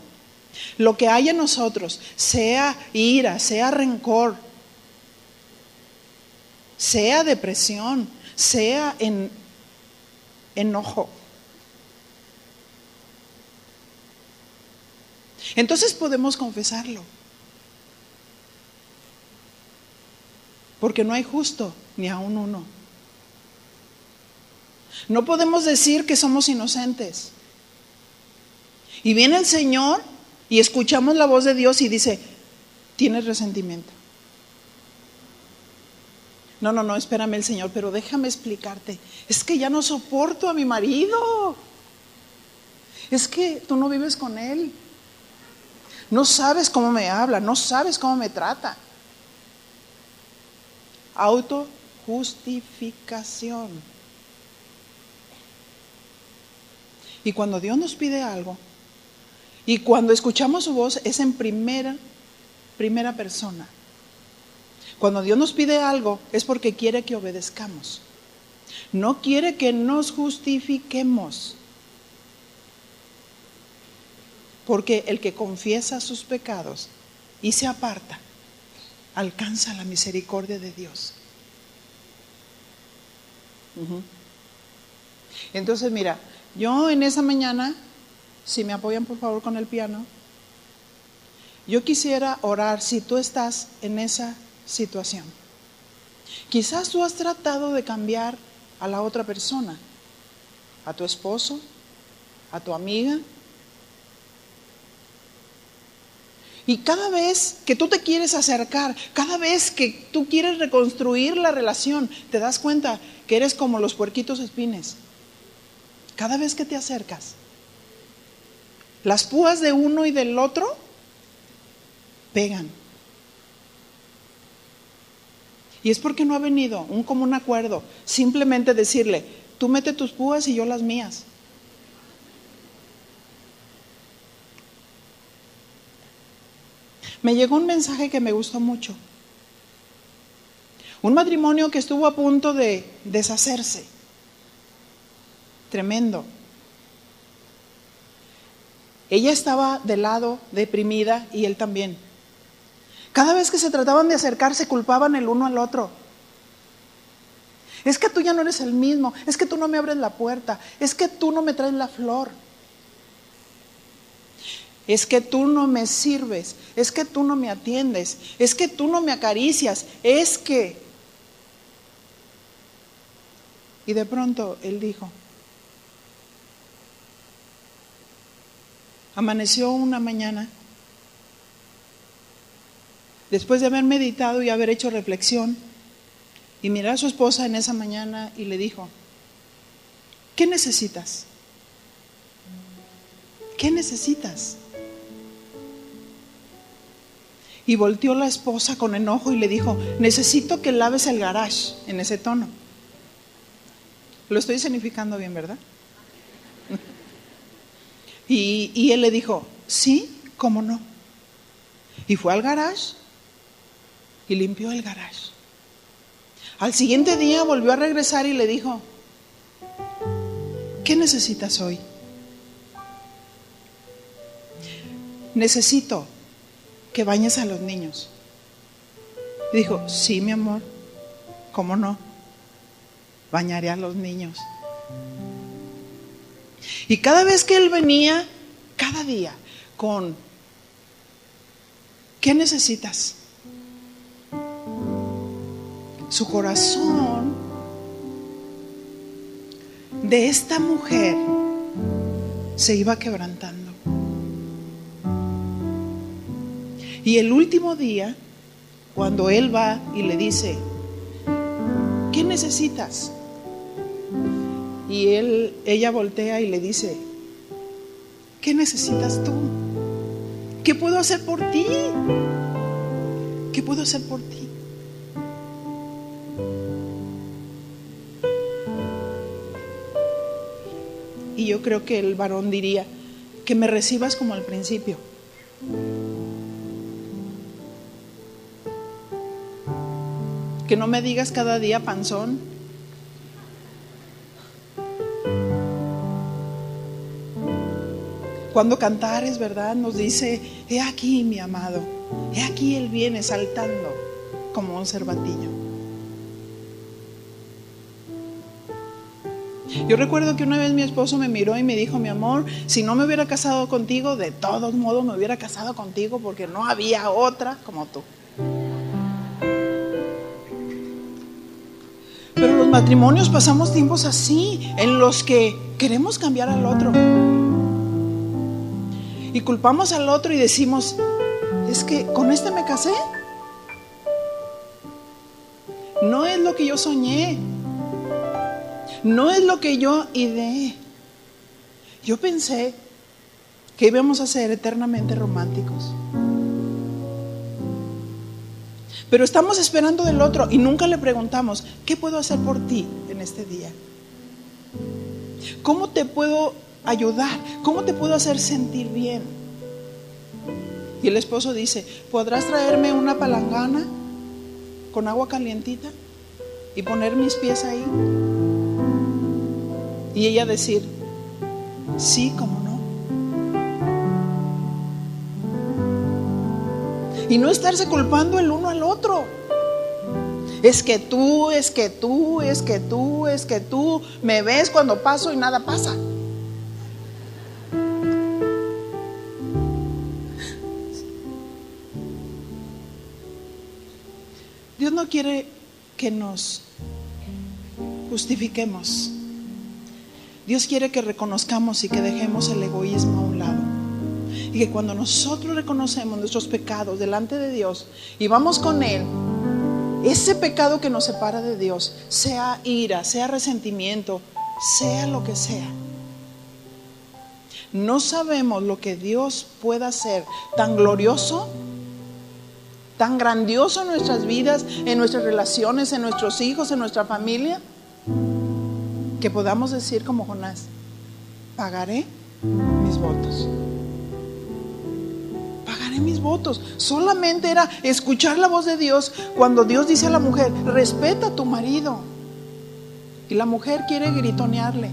lo que hay en nosotros, sea ira, sea rencor, sea depresión, sea enojo, entonces podemos confesarlo. Porque no hay justo ni aun uno. No podemos decir que somos inocentes. Y viene el Señor y escuchamos la voz de Dios y dice, tienes resentimiento. No, espérame el Señor, pero déjame explicarte. Es que ya no soporto a mi marido. Es que tú no vives con él. No sabes cómo me habla, no sabes cómo me trata. Autojustificación. Y cuando Dios nos pide algo, y cuando escuchamos su voz, es en primera persona. Cuando Dios nos pide algo, es porque quiere que obedezcamos. No quiere que nos justifiquemos. Porque el que confiesa sus pecados y se aparta, alcanza la misericordia de Dios. Entonces, mira, yo en esa mañana, si me apoyan por favor con el piano, yo quisiera orar si tú estás en esa situación. Quizás tú has tratado de cambiar a la otra persona, a tu esposo, a tu amiga. Y cada vez que tú te quieres acercar, cada vez que tú quieres reconstruir la relación, te das cuenta que eres como los puerquitos espines. Cada vez que te acercas, las púas de uno y del otro pegan. Y es porque no ha venido un común acuerdo, simplemente decirle, tú mete tus púas y yo las mías. Me llegó un mensaje que me gustó mucho. Un matrimonio que estuvo a punto de deshacerse. Tremendo. Ella estaba de lado, deprimida, y él también. Cada vez que se trataban de acercarse, culpaban el uno al otro. Es que tú ya no eres el mismo, es que tú no me abres la puerta, es que tú no me traes la flor. Es que tú no me sirves, es que tú no me atiendes, es que tú no me acaricias, es que... Y de pronto él dijo, amaneció una mañana, después de haber meditado y haber hecho reflexión, y miró a su esposa en esa mañana y le dijo, ¿qué necesitas? ¿Qué necesitas? Y volteó la esposa con enojo y le dijo, necesito que laves el garage, en ese tono. Lo estoy escenificando bien, ¿verdad? Y él le dijo, sí, ¿cómo no? Y fue al garage y limpió el garage. Al siguiente día volvió a regresar y le dijo, ¿qué necesitas hoy? Necesito que bañes a los niños. Dijo, sí, mi amor, ¿cómo no? Bañaré a los niños. Y cada vez que él venía, cada día, con ¿qué necesitas? Su corazón de esta mujer se iba quebrantando. Y el último día, cuando él va y le dice, ¿qué necesitas? Y ella voltea y le dice, ¿qué necesitas tú? ¿Qué puedo hacer por ti? ¿Qué puedo hacer por ti? Y yo creo que el varón diría, que me recibas como al principio. Que no me digas cada día panzón. Cuando Cantares, ¿verdad? Nos dice, he aquí mi amado, he aquí él viene saltando como un cervatillo. Yo recuerdo que una vez mi esposo me miró y me dijo, mi amor, si no me hubiera casado contigo, de todos modos me hubiera casado contigo porque no había otra como tú. Pero los matrimonios pasamos tiempos así, en los que queremos cambiar al otro. Y culpamos al otro y decimos, es que con este me casé. No es lo que yo soñé. No es lo que yo ideé. Yo pensé que íbamos a ser eternamente románticos. Pero estamos esperando del otro y nunca le preguntamos, ¿qué puedo hacer por ti en este día? ¿Cómo te puedo ayudar? ¿Cómo te puedo hacer sentir bien? Y el esposo dice, ¿podrás traerme una palangana con agua calientita y poner mis pies ahí? Y ella decir, sí, cómo no. Y no estarse culpando el uno al otro. Es que tú me ves cuando paso y nada pasa. Dios no quiere que nos justifiquemos. Dios quiere que reconozcamos y que dejemos el egoísmo a un lado. Y que cuando nosotros reconocemos nuestros pecados delante de Dios y vamos con Él, ese pecado que nos separa de Dios, sea ira, sea resentimiento, sea lo que sea, no sabemos lo que Dios pueda hacer tan glorioso, tan grandioso en nuestras vidas, en nuestras relaciones, en nuestros hijos, en nuestra familia, que podamos decir como Jonás, pagaré mis votos. Pagaré mis votos. Solamente era escuchar la voz de Dios cuando Dios dice a la mujer, respeta a tu marido. Y la mujer quiere gritonearle.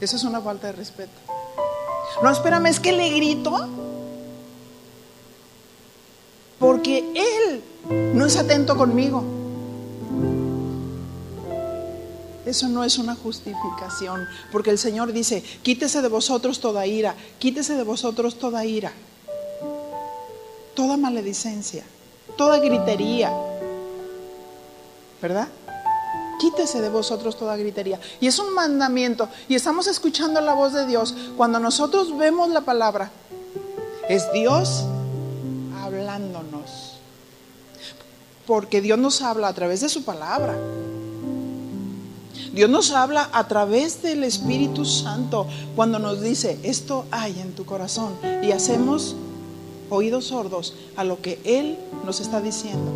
Eso es una falta de respeto. No, espérame, es que le grito porque él no es atento conmigo. Eso no es una justificación, porque el Señor dice, quítese de vosotros toda ira, quítese de vosotros toda ira, toda maledicencia, toda gritería, ¿verdad? Quítese de vosotros toda gritería. Y es un mandamiento, y estamos escuchando la voz de Dios. Cuando nosotros vemos la palabra, es Dios hablándonos, porque Dios nos habla a través de su palabra. Dios nos habla a través del Espíritu Santo cuando nos dice, esto hay en tu corazón, y hacemos oídos sordos a lo que Él nos está diciendo.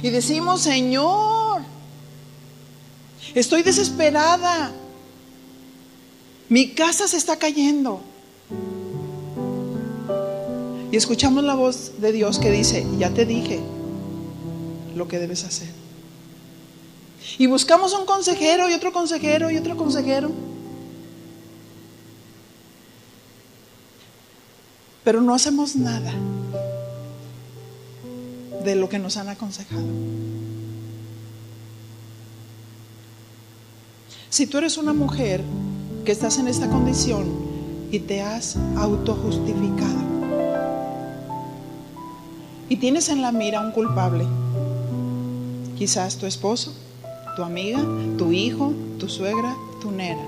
Y decimos, Señor, estoy desesperada, mi casa se está cayendo. Y escuchamos la voz de Dios que dice, ya te dije lo que debes hacer. Y buscamos un consejero y otro consejero y otro consejero, pero no hacemos nada de lo que nos han aconsejado. Si tú eres una mujer que estás en esta condición y te has autojustificado y tienes en la mira un culpable, quizás tu esposo, tu amiga, tu hijo, tu suegra, tu nera,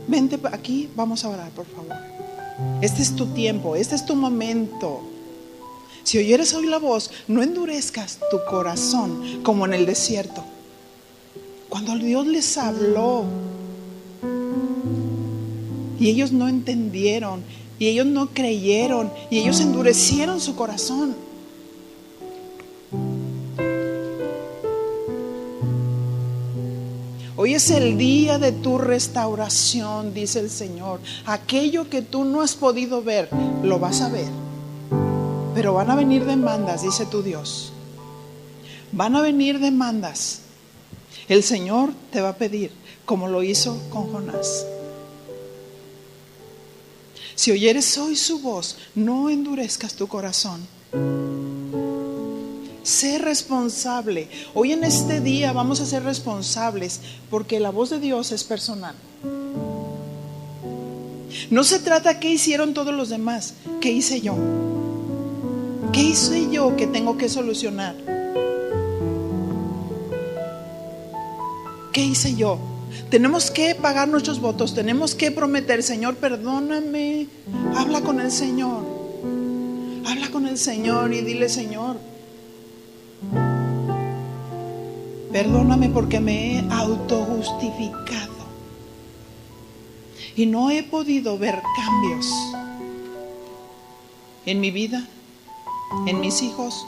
vente aquí, vamos a orar, por favor. Este es tu tiempo, este es tu momento. Si oyeres hoy la voz, no endurezcas tu corazón como en el desierto, cuando Dios les habló y ellos no entendieron y ellos no creyeron y ellos endurecieron su corazón. Hoy es el día de tu restauración, dice el Señor. Aquello que tú no has podido ver, lo vas a ver. Pero van a venir demandas, dice tu Dios. Van a venir demandas. El Señor te va a pedir, como lo hizo con Jonás. Si oyeres hoy su voz, no endurezcas tu corazón. Sé responsable. Hoy en este día vamos a ser responsables, porque la voz de Dios es personal. No se trata qué hicieron todos los demás, qué hice yo. ¿Qué hice yo que tengo que solucionar? ¿qué hice yo? Tenemos que pagar nuestros votos, tenemos que prometer, Señor, perdóname. Habla con el Señor. Habla con el Señor y dile, Señor, perdóname porque me he autojustificado y no he podido ver cambios en mi vida, en mis hijos,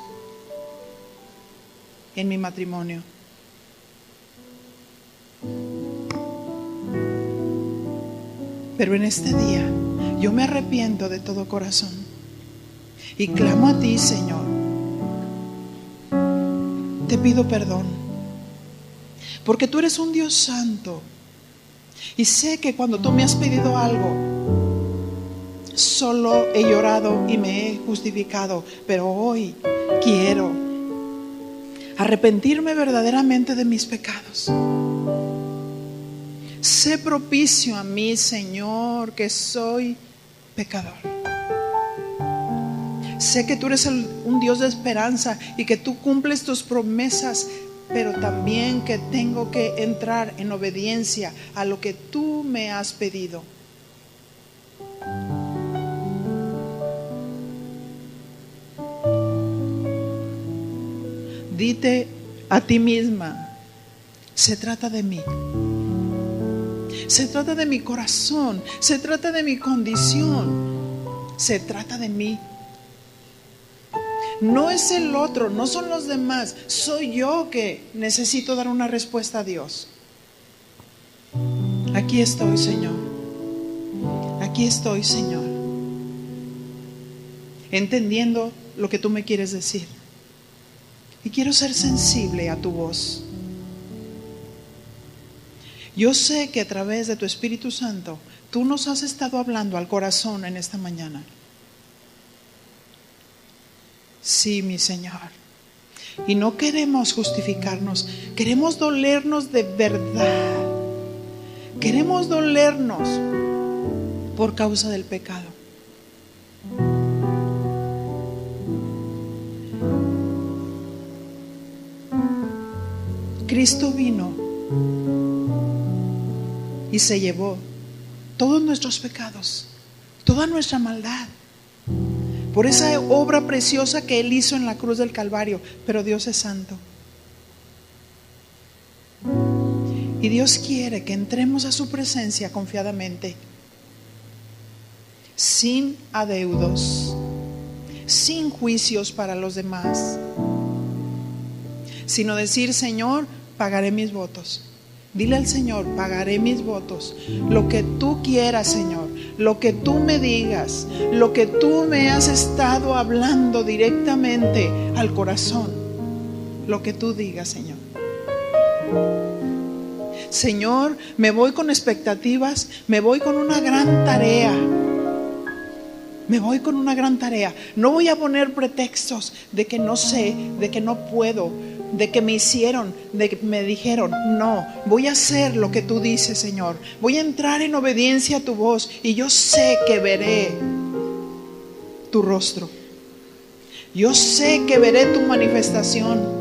en mi matrimonio. Pero en este día yo me arrepiento de todo corazón y clamo a ti, Señor. Te pido perdón, porque tú eres un Dios santo. Y sé que cuando tú me has pedido algo, solo he llorado y me he justificado. Pero hoy quiero arrepentirme verdaderamente de mis pecados. Sé propicio a mí, Señor, que soy pecador. Sé que tú eres un Dios de esperanza y que tú cumples tus promesas, pero también que tengo que entrar en obediencia a lo que tú me has pedido. Dite a ti misma, se trata de mí. Se trata de mi corazón, se trata de mi condición, se trata de mí. No es el otro, no son los demás, soy yo que necesito dar una respuesta a Dios. Aquí estoy, Señor. Aquí estoy, Señor. Entendiendo lo que tú me quieres decir. Y quiero ser sensible a tu voz. Yo sé que a través de tu Espíritu Santo, tú nos has estado hablando al corazón en esta mañana. Sí, mi Señor. Y no queremos justificarnos, queremos dolernos de verdad. Queremos dolernos por causa del pecado. Cristo vino y se llevó todos nuestros pecados, toda nuestra maldad, por esa obra preciosa que Él hizo en la cruz del Calvario. Pero Dios es santo. Y Dios quiere que entremos a su presencia confiadamente, sin adeudos, sin juicios para los demás, sino decir, Señor, pagaré mis votos. Dile al Señor, pagaré mis votos. Lo que tú quieras, Señor, lo que tú me digas, lo que tú me has estado hablando directamente al corazón, lo que tú digas, Señor. Señor, me voy con expectativas, me voy con una gran tarea. Me voy con una gran tarea. No voy a poner pretextos de que no sé, de que no puedo, de que me hicieron, de que me dijeron. No, voy a hacer lo que tú dices, Señor. Voy a entrar en obediencia a tu voz y yo sé que veré tu rostro. Yo sé que veré tu manifestación.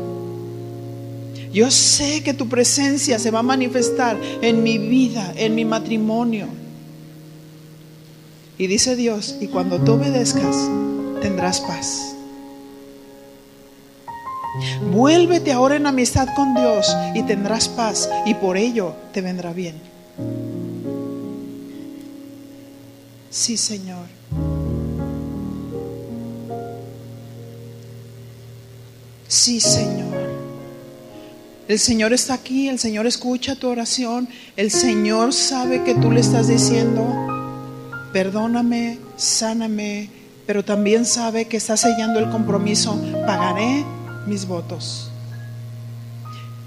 Yo sé que tu presencia se va a manifestar en mi vida, en mi matrimonio. Y dice Dios, y cuando tú obedezcas, tendrás paz. Vuélvete ahora en amistad con Dios y tendrás paz, y por ello te vendrá bien. Sí, Señor. Sí, Señor. El Señor está aquí, el Señor escucha tu oración, el Señor sabe que tú le estás diciendo, perdóname, sáname, pero también sabe que está sellando el compromiso, pagaré mis votos.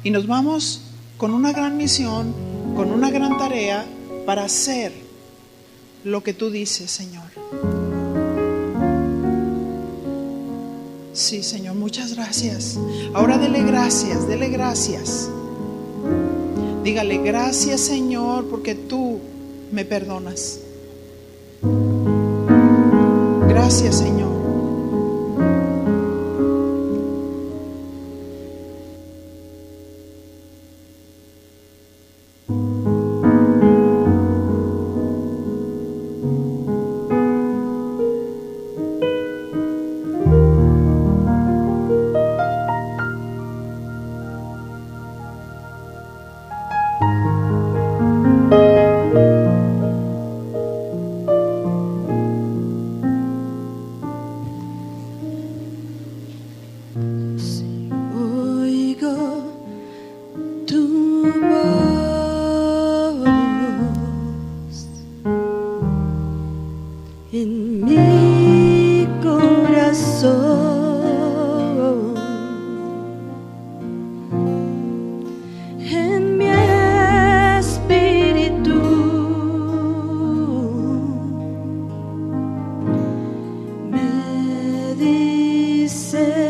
Y nos vamos con una gran misión, con una gran tarea para hacer lo que tú dices, Señor. Sí, Señor, muchas gracias. Ahora dele gracias, dele gracias. Dígale, gracias, Señor, porque tú me perdonas. Gracias, Señor. ser